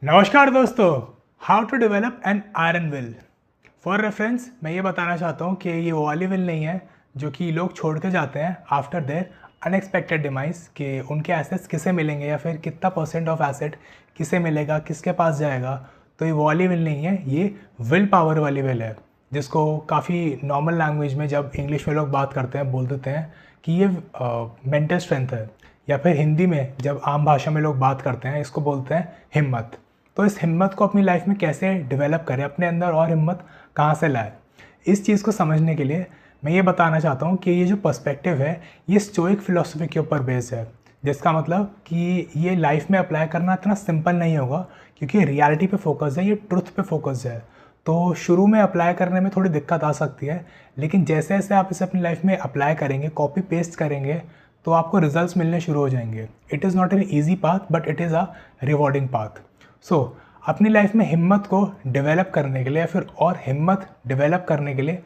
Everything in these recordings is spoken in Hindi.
नमस्कार दोस्तों। How to develop an iron will. For reference मैं ये बताना चाहता हूँ कि ये वो वाली विल नहीं है जो कि लोग छोड़ के जाते हैं आफ्टर देयर अनएक्सपेक्टेड डिमाइस, कि उनके एसेट्स किसे मिलेंगे या फिर कितना परसेंट ऑफ एसेट किसे मिलेगा, किसके पास जाएगा। तो ये वो वाली विल नहीं है, ये विल पावर वाली विल है, जिसको काफ़ी नॉर्मल लैंग्वेज में जब इंग्लिश में लोग बात करते हैं बोल देते हैं कि ये मेंटल स्ट्रेंथ है, या फिर हिंदी में जब आम भाषा में लोग बात करते हैं इसको बोलते हैं हिम्मत। तो इस हिम्मत को अपनी लाइफ में कैसे डेवलप करें, अपने अंदर और हिम्मत कहाँ से लाए, इस चीज़ को समझने के लिए मैं ये बताना चाहता हूँ कि ये जो पर्सपेक्टिव है ये स्टोइक फिलॉसफी के ऊपर बेस्ड है। जिसका मतलब कि ये लाइफ में अप्लाई करना इतना सिंपल नहीं होगा, क्योंकि रियलिटी पे फोकस है, ये ट्रुथ पे फोकस है। तो शुरू में अप्लाई करने में थोड़ी दिक्कत आ सकती है, लेकिन जैसे जैसे आप इसे अपनी लाइफ में अप्लाई करेंगे, कॉपी पेस्ट करेंगे, तो आपको रिजल्ट्स मिलने शुरू हो जाएंगे। It is not an easy path but it is a rewarding path. So अपनी लाइफ में हिम्मत को डेवलप करने के लिए या फिर और हिम्मत डेवलप करने के लिए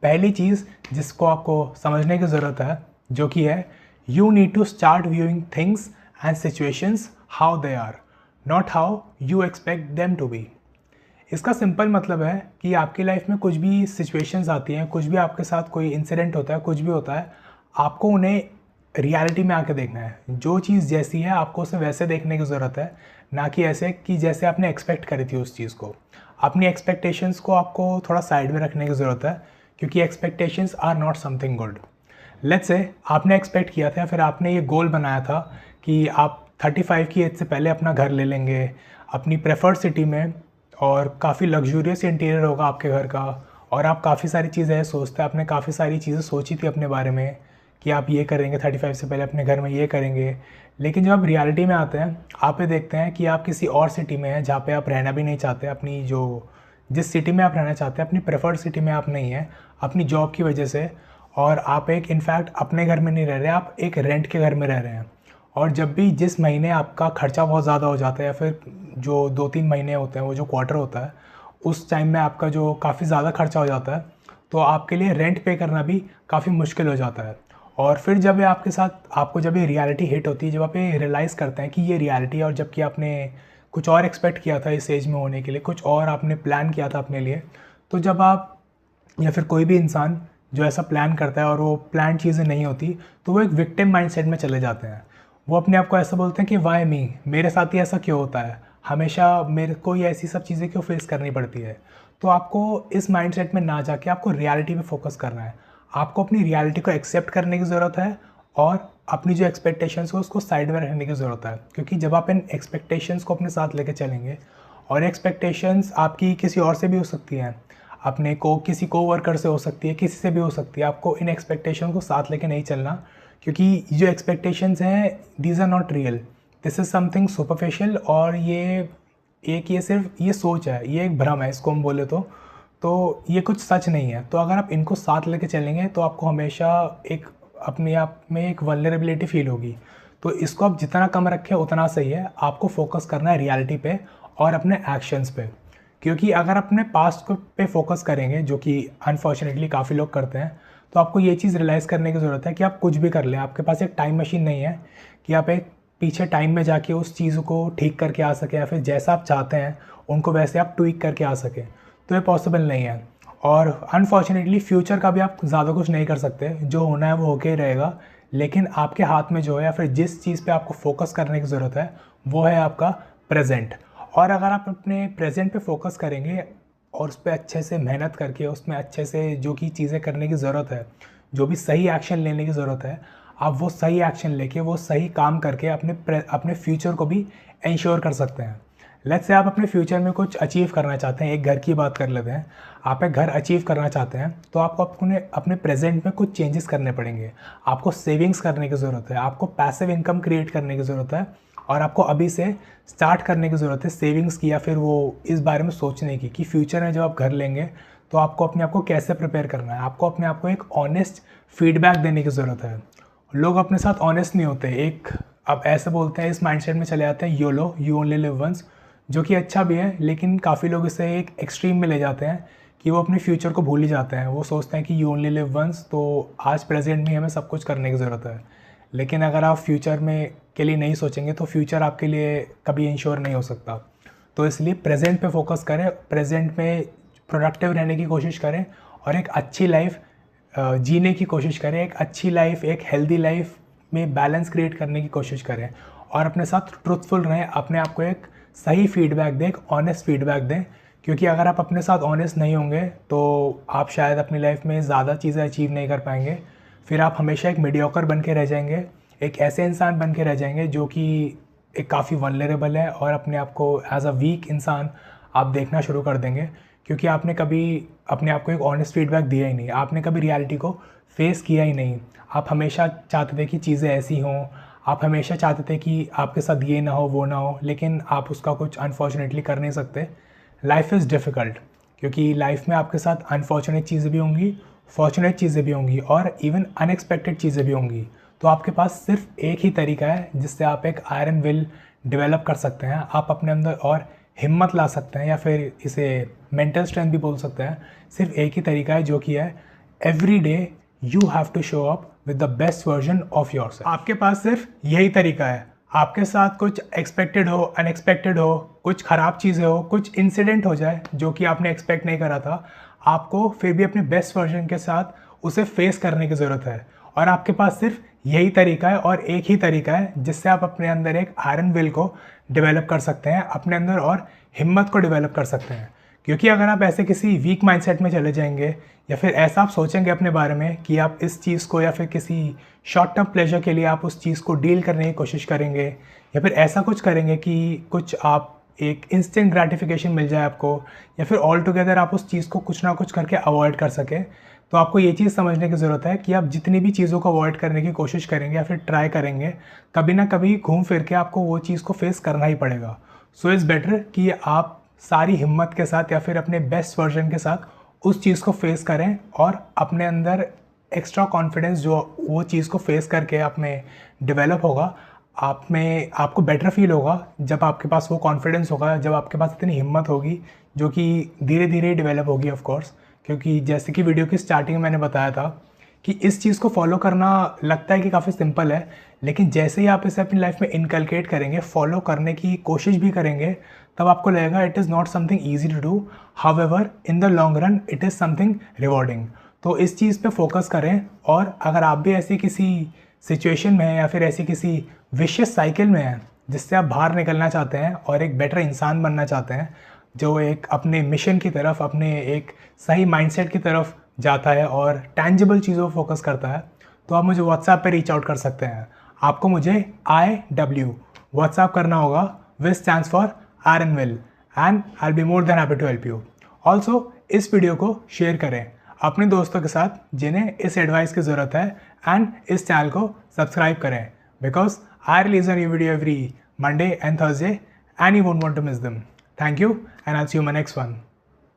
पहली चीज़ जिसको आपको समझने की ज़रूरत है, जो कि है you need to start viewing things and situations how they are, not how you expect them to be. इसका सिंपल मतलब है कि आपकी लाइफ में कुछ भी सिचुएशंस आती हैं, कुछ भी आपके साथ कोई इंसिडेंट होता है, कुछ भी होता है, आपको उन्हें रियलिटी में आके देखना है। जो चीज़ जैसी है आपको उसे वैसे देखने की ज़रूरत है, ना कि ऐसे कि जैसे आपने एक्सपेक्ट करी थी उस चीज़ को। अपनी एक्सपेक्टेशंस को आपको थोड़ा साइड में रखने की ज़रूरत है, क्योंकि expectations are not something good. Let's say आपने एक्सपेक्ट किया था या फिर आपने ये गोल बनाया था कि आप 35 की एज से पहले अपना घर ले लेंगे अपनी प्रेफर्ड सिटी में, और काफ़ी लग्जूरियस इंटीरियर होगा आपके घर का, और आप काफ़ी सारी चीज़ें सोचते हैं, आपने काफ़ी सारी चीज़ें सोची थी अपने बारे में कि आप ये करेंगे 35 से पहले अपने घर में ये करेंगे। लेकिन जब आप रियलिटी में आते हैं, आप ये देखते हैं कि आप किसी और सिटी में हैं जहाँ पे आप रहना भी नहीं चाहते। अपनी जो जिस सिटी में आप रहना चाहते हैं, अपनी प्रेफर्ड सिटी में आप नहीं हैं अपनी जॉब की वजह से, और आप एक इनफैक्ट अपने घर में नहीं रह रहे, आप एक रेंट के घर में रह रहे हैं। और जब भी जिस महीने आपका खर्चा बहुत ज़्यादा हो जाता है, या फिर जो 2-3 महीने होते हैं, वो जो क्वार्टर होता है, उस टाइम में आपका जो काफ़ी ज़्यादा खर्चा हो जाता है, तो आपके लिए रेंट पे करना भी काफ़ी मुश्किल हो जाता है। और फिर जब ये आपके साथ आपको जब ये रियलिटी हिट होती है, जब आप ये रियलाइज़ करते हैं कि ये रियलिटी है, और जबकि आपने कुछ और एक्सपेक्ट किया था इस एज में होने के लिए, कुछ और आपने प्लान किया था अपने लिए, तो जब आप या फिर कोई भी इंसान जो ऐसा प्लान करता है और वो प्लान चीज़ें नहीं होती, तो वो एक विक्टिम माइंडसेट में चले जाते हैं। वो अपने आप को ऐसा बोलते हैं कि वाई मी, मेरे साथ ही ऐसा क्यों होता है, हमेशा मेरे को ये ऐसी सब चीज़ें क्यों फेस करनी पड़ती है। तो आपको इस माइंडसेट में ना जाके आपको रियलिटी पे फोकस करना है। आपको अपनी रियलिटी को एक्सेप्ट करने की ज़रूरत है, और अपनी जो एक्सपेक्टेशंस हो उसको साइड में रखने की ज़रूरत है। क्योंकि जब आप इन एक्सपेक्टेशंस को अपने साथ लेके चलेंगे, और एक्सपेक्टेशंस आपकी किसी और से भी हो सकती हैं, अपने को किसी को वर्कर से हो सकती है, किसी से भी हो सकती है, आपको इन एक्सपेक्टेशन को साथ लेके नहीं चलना। क्योंकि ये जो एक्सपेक्टेशंस हैं these are not real, this is something superficial, और ये सिर्फ ये सोच है, ये एक भ्रम है, इसको हम बोले तो ये कुछ सच नहीं है। तो अगर आप इनको साथ लेके चलेंगे तो आपको हमेशा एक अपने आप में एक वल्नरेबिलिटी फील होगी। तो इसको आप जितना कम रखें उतना सही है। आपको फोकस करना है रियलिटी पे और अपने एक्शंस पे, क्योंकि अगर अपने पास्ट को पे फोकस करेंगे, जो कि अनफॉर्चुनेटली काफ़ी लोग करते हैं, तो आपको ये चीज़ रियलाइज़ करने की ज़रूरत है कि आप कुछ भी कर लें, आपके पास एक टाइम मशीन नहीं है कि आप एक पीछे टाइम में जाके उस चीज़ को ठीक करके आ सकें, या फिर जैसा आप चाहते हैं उनको वैसे आप ट्वीक करके आ सकें। तो ये पॉसिबल नहीं है। और अनफॉर्चुनेटली फ्यूचर का भी आप ज़्यादा कुछ नहीं कर सकते, जो होना है वो होके ही रहेगा। लेकिन आपके हाथ में जो है, या फिर जिस चीज़ पे आपको फोकस करने की ज़रूरत है, वो है आपका प्रेजेंट। और अगर आप अपने प्रेजेंट पे फोकस करेंगे और उस पर अच्छे से मेहनत करके, उसमें अच्छे से जो की चीज़ें करने की ज़रूरत है, जो भी सही एक्शन लेने की ज़रूरत है, आप वो सही एक्शन लेके, वो सही काम करके अपने फ्यूचर को भी इंश्योर कर सकते हैं। लेट्स से आप अपने फ्यूचर में कुछ अचीव करना चाहते हैं, एक घर की बात कर लेते हैं। आप एक घर अचीव करना चाहते हैं, तो आपको अपने प्रेजेंट में कुछ चेंजेस करने पड़ेंगे। आपको सेविंग्स करने की ज़रूरत है, आपको पैसिव इनकम क्रिएट करने की ज़रूरत है, और आपको अभी से स्टार्ट करने की ज़रूरत है सेविंग्स की, या फिर वो इस बारे में सोचने की कि फ्यूचर में जब आप घर लेंगे तो आपको अपने आप को कैसे प्रिपेयर करना है। आपको अपने आप को एक ऑनेस्ट फीडबैक देने की ज़रूरत है। लोग अपने साथ ऑनेस्ट नहीं होते, एक अब ऐसे बोलते हैं, इस माइंडसेट में चले जाते हैं, YOLO you only live once, जो कि अच्छा भी है, लेकिन काफ़ी लोग इसे एक एक्सट्रीम में ले जाते हैं कि वो अपने फ्यूचर को भूल ही जाते हैं। वो सोचते हैं कि यू ओनली लिव वंस, तो आज प्रेजेंट में हमें सब कुछ करने की ज़रूरत है। लेकिन अगर आप फ्यूचर में के लिए नहीं सोचेंगे तो फ्यूचर आपके लिए कभी इंश्योर नहीं हो सकता। तो इसलिए प्रेजेंट पे फोकस करें, प्रेजेंट में प्रोडक्टिव रहने की कोशिश करें और एक अच्छी लाइफ जीने की कोशिश करें। एक अच्छी लाइफ, एक हेल्दी लाइफ में बैलेंस क्रिएट करने की कोशिश करें और अपने साथ ट्रुथफुल रहें। अपने आप को एक सही फीडबैक दें, एक ऑनेस्ट फीडबैक दें, क्योंकि अगर आप अपने साथ ऑनेस्ट नहीं होंगे तो आप शायद अपनी लाइफ में ज़्यादा चीज़ें अचीव नहीं कर पाएंगे। फिर आप हमेशा एक मीडियोकर बन के रह जाएंगे, एक ऐसे इंसान बन के रह जाएंगे जो कि एक काफ़ी वल्नरेबल है और अपने आप को एज अ वीक इंसान आप देखना शुरू कर देंगे, क्योंकि आपने कभी अपने आप को एक ऑनेस्ट फीडबैक दिया ही नहीं, आपने कभी रियलिटी को फेस किया ही नहीं। आप हमेशा चाहते थे कि चीज़ें ऐसी हों, आप हमेशा चाहते थे कि आपके साथ ये ना हो वो ना हो, लेकिन आप उसका कुछ अनफॉर्चुनेटली कर नहीं सकते। लाइफ इज़ डिफ़िकल्ट, क्योंकि लाइफ में आपके साथ अनफॉर्चुनेट चीज़ें भी होंगी, फॉर्चुनेट चीज़ें भी होंगी और इवन अनएक्सपेक्टेड चीज़ें भी होंगी। तो आपके पास सिर्फ एक ही तरीका है जिससे आप एक आयरन विल डेवलप कर सकते हैं। आप अपने अंदर और हिम्मत ला सकते हैं, या फिर इसे मेंटल स्ट्रेंथ भी बोल सकते हैं। सिर्फ एक ही तरीका है, जो कि है every day you have to show up with the best version of yourself. आपके पास सिर्फ यही तरीका है। आपके साथ कुछ एक्सपेक्टेड हो, अनएक्सपेक्टेड हो, कुछ ख़राब चीज़ें हो, कुछ इंसिडेंट हो जाए जो कि आपने एक्सपेक्ट नहीं करा था, आपको फिर भी अपने बेस्ट वर्जन के साथ उसे फेस करने की ज़रूरत है। और आपके पास सिर्फ यही तरीका है और एक ही तरीका है जिससे आप अपने अंदर एक आयरन विल को डेवलप कर सकते हैं, अपने अंदर और हिम्मत को डेवलप कर सकते हैं। क्योंकि अगर आप ऐसे किसी वीक माइंडसेट में चले जाएंगे, या फिर ऐसा आप सोचेंगे अपने बारे में कि आप इस चीज़ को, या फिर किसी शॉर्ट टर्म प्लेजर के लिए आप उस चीज़ को डील करने की कोशिश करेंगे, या फिर ऐसा कुछ करेंगे कि कुछ आप एक इंस्टेंट ग्रेटिफिकेशन मिल जाए आपको, या फिर ऑल टुगेदर आप उस चीज़ को कुछ ना कुछ करके अवॉइड कर सकें, तो आपको ये चीज़ समझने की ज़रूरत है कि आप जितनी भी चीज़ों को अवॉइड करने की कोशिश करेंगे या फिर ट्राई करेंगे, कभी ना कभी घूम फिर के आपको वो चीज़ को फेस करना ही पड़ेगा। सो इट्स बेटर कि आप सारी हिम्मत के साथ या फिर अपने बेस्ट वर्जन के साथ उस चीज़ को फेस करें और अपने अंदर एक्स्ट्रा कॉन्फिडेंस जो वो चीज़ को फेस करके आप में डेवलप होगा, आप में आपको बेटर फील होगा जब आपके पास वो कॉन्फिडेंस होगा, जब आपके पास इतनी हिम्मत होगी, जो कि धीरे धीरे डेवलप होगी ऑफ कोर्स। क्योंकि जैसे कि वीडियो की स्टार्टिंग में मैंने बताया था कि इस चीज़ को फॉलो करना लगता है कि काफ़ी सिंपल है, लेकिन जैसे ही आप इसे अपनी लाइफ में इनकलकेट करेंगे, फॉलो करने की कोशिश भी करेंगे, तब आपको लगेगा it is not something easy to do, however in the long run it is something rewarding. तो इस चीज़ पे फोकस करें। और अगर आप भी ऐसी किसी सिचुएशन में हैं या फिर ऐसी किसी विशियस साइकिल में हैं जिससे आप बाहर निकलना चाहते हैं और एक बेटर इंसान बनना चाहते हैं, जो एक अपने मिशन की तरफ, अपने एक सही माइंडसेट की तरफ जाता है और टैंजिबल चीज़ों पर फोकस करता है, तो आप मुझे व्हाट्सएप पे रीच आउट कर सकते हैं। आपको मुझे IW व्हाट्सएप करना होगा, which stands for iron will, and I will be more than happy to help you. Also इस वीडियो को शेयर करें अपने दोस्तों के साथ जिन्हें इस एडवाइस की ज़रूरत है, एंड इस चैनल को सब्सक्राइब करें, because I release a new video every Monday and Thursday and you won't want to miss them. Thank you, and I'll see you in my next one.